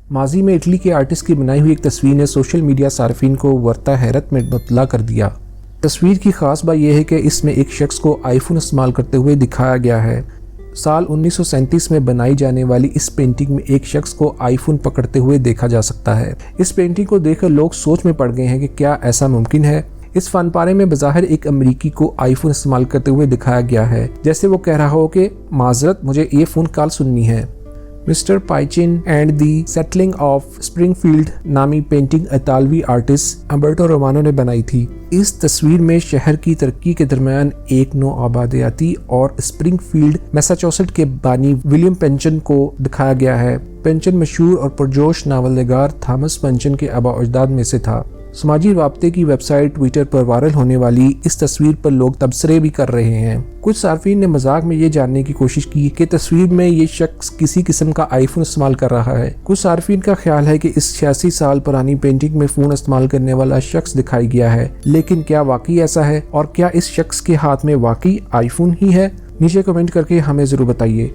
माजी में इटली के आर्टिस्ट की बनाई हुई एक तस्वीर ने सोशल मीडिया सार्फिन को वरता हैरत में मुबतला कर दिया। तस्वीर की खास बात यह है कि इसमें एक शख्स को आईफोन इस्तेमाल करते हुए दिखाया गया है। साल 1937 में बनाई जाने वाली इस पेंटिंग में एक शख्स को आईफोन पकड़ते हुए देखा जा सकता है। इस पेंटिंग को देखकर लोग सोच में पड़ गए हैं कि क्या ऐसा मुमकिन है। इस फनपारे में बज़ाहिर एक अमेरिकी को आईफोन इस्तेमाल करते हुए दिखाया गया है, जैसे वो कह रहा हो कि माजरत, मुझे ये फ़ोन कॉल सुननी है। Mister Paichin and the settling of Springfield नामी पेंटिंग इतालवी आर्टिस्ट अम्बर्टो रोमानो ने बनाई थी। इस तस्वीर में शहर की तरक्की के दरमियान एक नौ आबादियाती और स्प्रिंगफील्ड मैसाचुसेट्स के बानी विलियम पेंचन को दिखाया गया है। पेंचन मशहूर और पुरजोश नावलनिगार थॉमस पेंचन के आबा अजदाद में से था। समाजी राब्ते की वेबसाइट ट्विटर पर वायरल होने वाली इस तस्वीर पर लोग तबसरे भी कर रहे हैं। कुछ सार्फिन ने मजाक में ये जानने की कोशिश की कि तस्वीर में ये शख्स किसी किस्म का आईफोन इस्तेमाल कर रहा है। कुछ सार्फिन का ख्याल है कि इस 86 साल पुरानी पेंटिंग में फोन इस्तेमाल करने वाला शख्स दिखाई गया है, लेकिन क्या वाकई ऐसा है और क्या इस शख्स के हाथ में वाकई आईफोन ही है? नीचे कमेंट करके हमें जरूर बताइए।